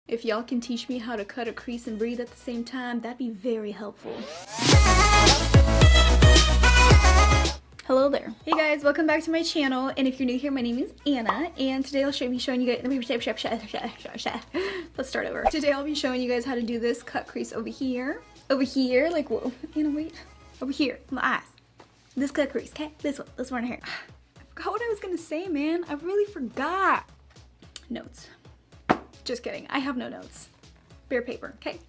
If y'all can teach me how to cut a crease and breathe at the same time, that'd be very helpful. Hello there. Hey guys, welcome back to my channel, and if you're new here, my name is Anna, and today I'll be showing you guys, let's start over. Today I'll be showing you guys how to do this cut crease over here, like, whoa, Anna, wait, over here, my eyes, this cut crease, okay, this one here. I forgot what I was gonna say, man, I really forgot. Notes, just kidding, I have no notes, bare paper, okay.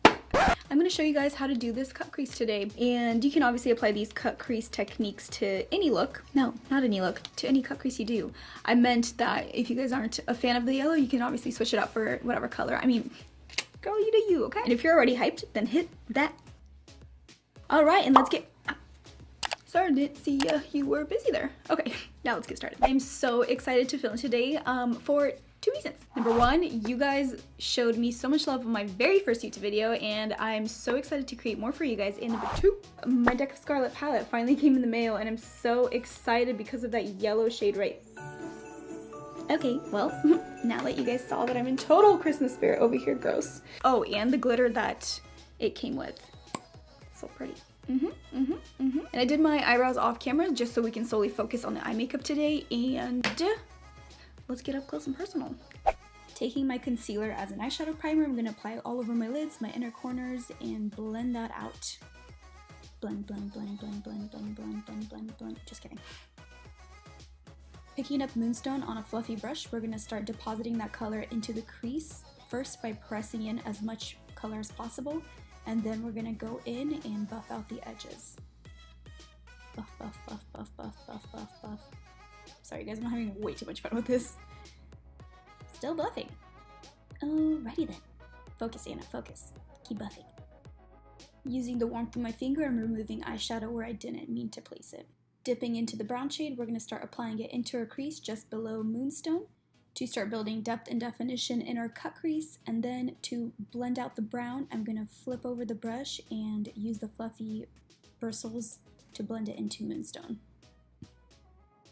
I'm going to show you guys how to do this cut crease today, and you can obviously apply these cut crease techniques to any look. No, not any look, to any cut crease you do. I meant that if you guys aren't a fan of the yellow, you can obviously switch it up for whatever color. I mean, girl, you do you, okay? And if you're already hyped, then hit that. All right, and let's get... Sorry, didn't see you were busy there. Okay, now let's get started. I'm so excited to film today for 2 reasons. Number one, you guys showed me so much love on my very first YouTube video, and I'm so excited to create more for you guys. And number two, my Deck of Scarlet palette finally came in the mail, and I'm so excited because of that yellow shade right. Okay, well, now that you guys saw that I'm in total Christmas spirit over here, gross. Oh, and the glitter that it came with. So pretty. And I did my eyebrows off camera just so we can solely focus on the eye makeup today, and let's get up close and personal. Taking my concealer as an eyeshadow primer, I'm gonna apply it all over my lids, my inner corners, and blend that out. Blend, blend, blend, blend, blend, blend, blend, blend, blend, blend. Just kidding. Picking up Moonstone on a fluffy brush, we're gonna start depositing that color into the crease, first by pressing in as much color as possible, and then we're gonna go in and buff out the edges. Buff, buff, buff, buff, buff, buff, buff, buff. Sorry guys, I'm having way too much fun with this. Still buffing. Alrighty then. Focus, Anna, focus. Keep buffing. Using the warmth of my finger, I'm removing eyeshadow where I didn't mean to place it. Dipping into the brown shade, we're going to start applying it into our crease just below Moonstone to start building depth and definition in our cut crease. And then to blend out the brown, I'm going to flip over the brush and use the fluffy bristles to blend it into Moonstone.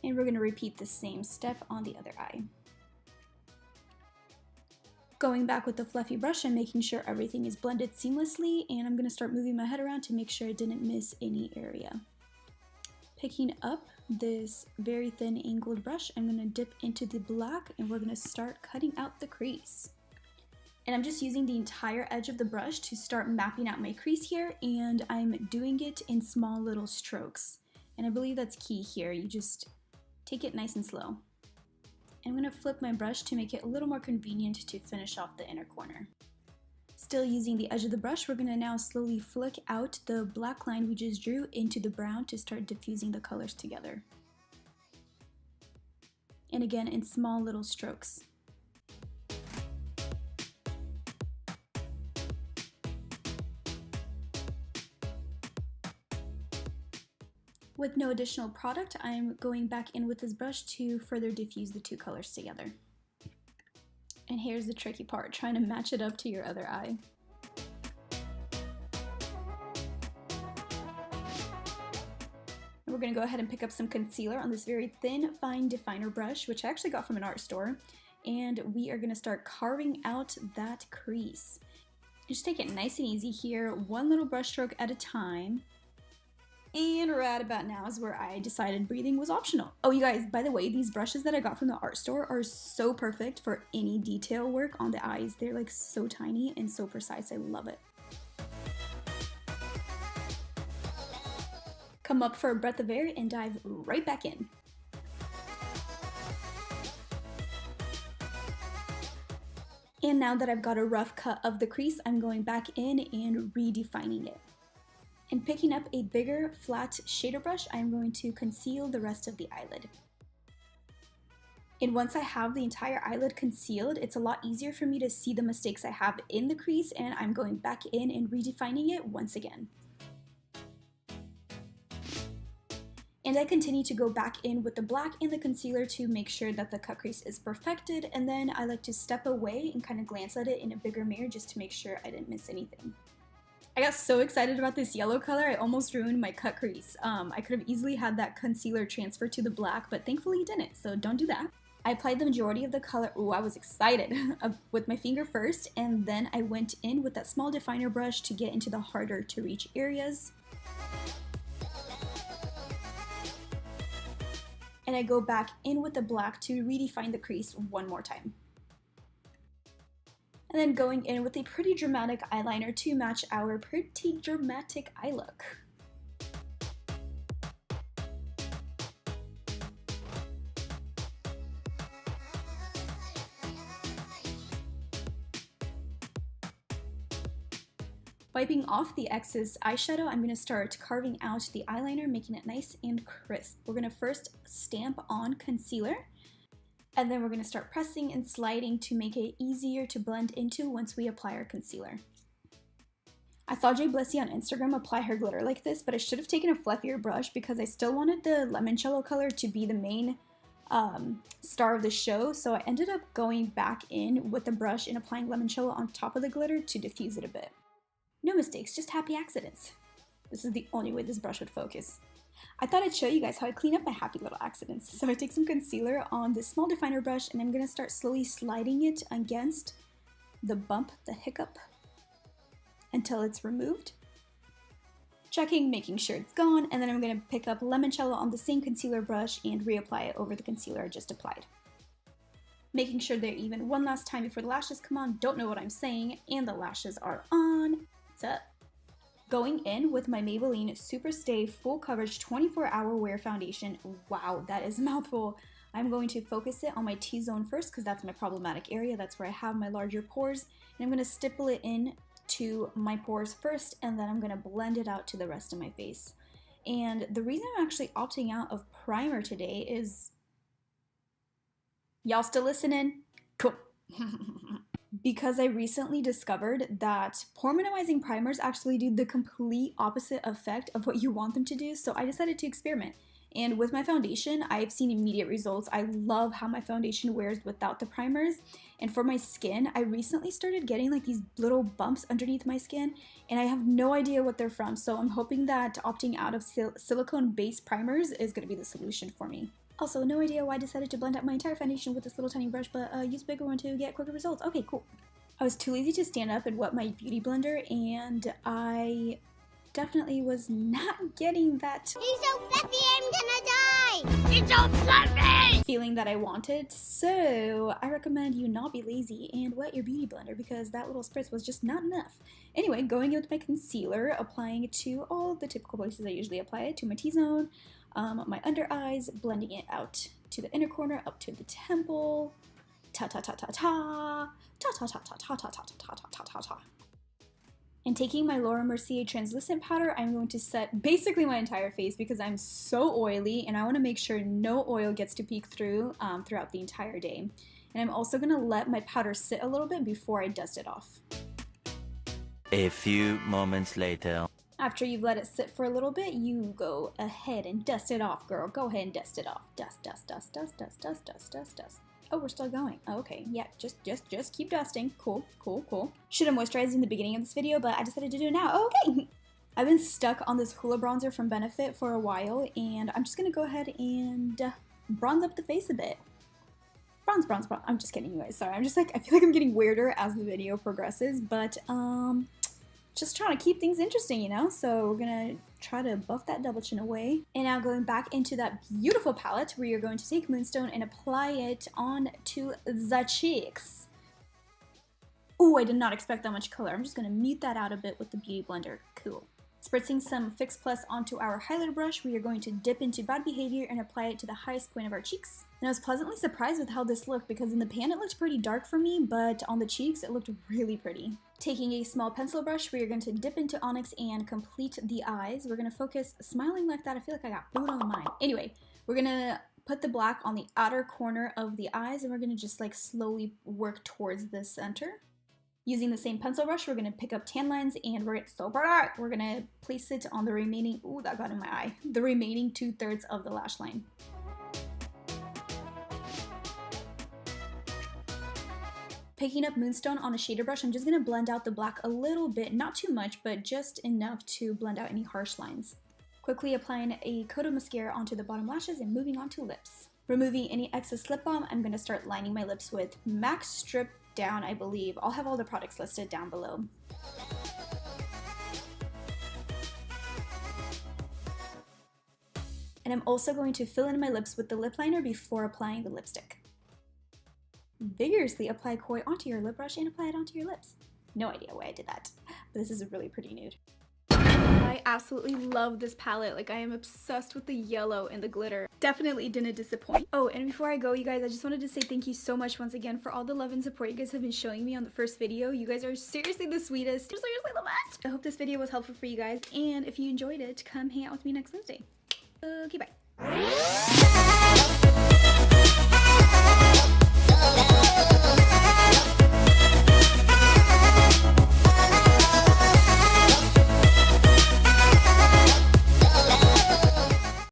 And we're going to repeat the same step on the other eye. Going back with the fluffy brush and making sure everything is blended seamlessly, and I'm going to start moving my head around to make sure I didn't miss any area. Picking up this very thin angled brush, I'm going to dip into the black and we're going to start cutting out the crease. And I'm just using the entire edge of the brush to start mapping out my crease here, and I'm doing it in small little strokes. And I believe that's key here. You just take it nice and slow. I'm going to flip my brush to make it a little more convenient to finish off the inner corner. Still using the edge of the brush, we're going to now slowly flick out the black line we just drew into the brown to start diffusing the colors together. And again, in small little strokes. With no additional product, I'm going back in with this brush to further diffuse the two colors together. And here's the tricky part, trying to match it up to your other eye. And we're gonna go ahead and pick up some concealer on this very thin, fine definer brush, which I actually got from an art store. And we are gonna start carving out that crease. Just take it nice and easy here, one little brush stroke at a time. And right about now is where I decided breathing was optional. Oh, you guys, by the way, these brushes that I got from the art store are so perfect for any detail work on the eyes. They're like so tiny and so precise. I love it. Come up for a breath of air and dive right back in. And now that I've got a rough cut of the crease, I'm going back in and redefining it. And picking up a bigger, flat shader brush, I'm going to conceal the rest of the eyelid. And once I have the entire eyelid concealed, it's a lot easier for me to see the mistakes I have in the crease, and I'm going back in and redefining it once again. And I continue to go back in with the black and the concealer to make sure that the cut crease is perfected, and then I like to step away and kind of glance at it in a bigger mirror just to make sure I didn't miss anything. I got so excited about this yellow color, I almost ruined my cut crease. I could have easily had that concealer transfer to the black, but thankfully it didn't, so don't do that. I applied the majority of the color, ooh, I was excited, with my finger first, and then I went in with that small definer brush to get into the harder to reach areas. And I go back in with the black to redefine the crease one more time. And then going in with a pretty dramatic eyeliner to match our pretty dramatic eye look. Wiping off the excess eyeshadow, I'm going to start carving out the eyeliner, making it nice and crisp. We're going to first stamp on concealer, and then we're going to start pressing and sliding to make it easier to blend into once we apply our concealer. I saw Jay Blissey on Instagram apply her glitter like this, but I should have taken a fluffier brush because I still wanted the limoncello color to be the main star of the show, so I ended up going back in with the brush and applying limoncello on top of the glitter to diffuse it a bit. No mistakes, just happy accidents. This is the only way this brush would focus. I thought I'd show you guys how I clean up my happy little accidents. So I take some concealer on this small definer brush and I'm going to start slowly sliding it against the bump, the hiccup, until it's removed. Checking, making sure it's gone, and then I'm going to pick up limoncello on the same concealer brush and reapply it over the concealer I just applied. Making sure they're even one last time before the lashes come on. Don't know what I'm saying, and the lashes are on. What's up? Going in with my Maybelline Super Stay Full Coverage 24-Hour Wear Foundation. Wow, that is a mouthful. I'm going to focus it on my T-zone first because that's my problematic area. That's where I have my larger pores. And I'm going to stipple it in to my pores first, and then I'm going to blend it out to the rest of my face. And the reason I'm actually opting out of primer today is... Y'all still listening? Cool. Because I recently discovered that pore minimizing primers actually do the complete opposite effect of what you want them to do, so I decided to experiment. And with my foundation, I've seen immediate results. I love how my foundation wears without the primers. And for my skin, I recently started getting like these little bumps underneath my skin, and I have no idea what they're from, so I'm hoping that opting out of silicone-based primers is going to be the solution for me. Also, no idea why I decided to blend out my entire foundation with this little tiny brush, but use a bigger one to get quicker results. Okay, cool. I was too lazy to stand up and wet my beauty blender, and I definitely was not getting that He's so fluffy, I'm gonna die! He's so fluffy! feeling that I wanted. So I recommend you not be lazy and wet your beauty blender because that little spritz was just not enough. Anyway, going in with my concealer, applying it to all the typical places I usually apply it, to my T-zone, my under eyes, blending it out to the inner corner, up to the temple, ta-ta-ta-ta-ta, ta-ta-ta-ta-ta-ta-ta-ta-ta-ta. And taking my Laura Mercier translucent powder, I'm going to set basically my entire face because I'm so oily and I want to make sure no oil gets to peek through throughout the entire day. And I'm also going to let my powder sit a little bit before I dust it off. A few moments later. After you've let it sit for a little bit, you go ahead and dust it off, girl. Go ahead and dust it off. Dust, dust, dust, dust, dust, dust, dust, dust, dust. Oh, we're still going. Oh, okay, yeah, just keep dusting. Cool, cool, cool. Should have moisturized in the beginning of this video, but I decided to do it now. Oh, okay. I've been stuck on this Hoola bronzer from Benefit for a while, and I'm just gonna go ahead and bronze up the face a bit. Bronze, bronze, bronze. I'm just kidding, you guys. Sorry, I feel like I'm getting weirder as the video progresses, but just trying to keep things interesting, you know? So we're gonna try to buff that double chin away. And now going back into that beautiful palette where you're going to take Moonstone and apply it on to the cheeks. Ooh, I did not expect that much color. I'm just gonna mute that out a bit with the Beauty Blender. Cool. Spritzing some Fix Plus onto our highlighter brush, we are going to dip into Bad Behavior and apply it to the highest point of our cheeks. And I was pleasantly surprised with how this looked because in the pan it looked pretty dark for me, but on the cheeks it looked really pretty. Taking a small pencil brush, we are going to dip into Onyx and complete the eyes. We're going to focus, smiling like that, I feel like I got food on the mind. Anyway, we're going to put the black on the outer corner of the eyes and we're going to just like slowly work towards the center. Using the same pencil brush, we're going to pick up tan lines and we're going to place it on the remaining, ooh, that got in my eye, the remaining 2/3 of the lash line. Picking up Moonstone on a shader brush, I'm just going to blend out the black a little bit, not too much, but just enough to blend out any harsh lines. Quickly applying a coat of mascara onto the bottom lashes and moving on to lips. Removing any excess lip balm, I'm going to start lining my lips with MAC Strip Down, I believe. I'll have all the products listed down below. And I'm also going to fill in my lips with the lip liner before applying the lipstick. Vigorously apply koi onto your lip brush and apply it onto your lips. No idea why I did that, but this is a really pretty nude. I absolutely love this palette. Like, I am obsessed with the yellow and the glitter. Definitely didn't disappoint. Oh, and before I go, you guys, I just wanted to say thank you so much once again for all the love and support you guys have been showing me on the first video. You guys are seriously the sweetest. You're seriously the best. I hope this video was helpful for you guys, and if you enjoyed it, come hang out with me next Wednesday. Okay, bye.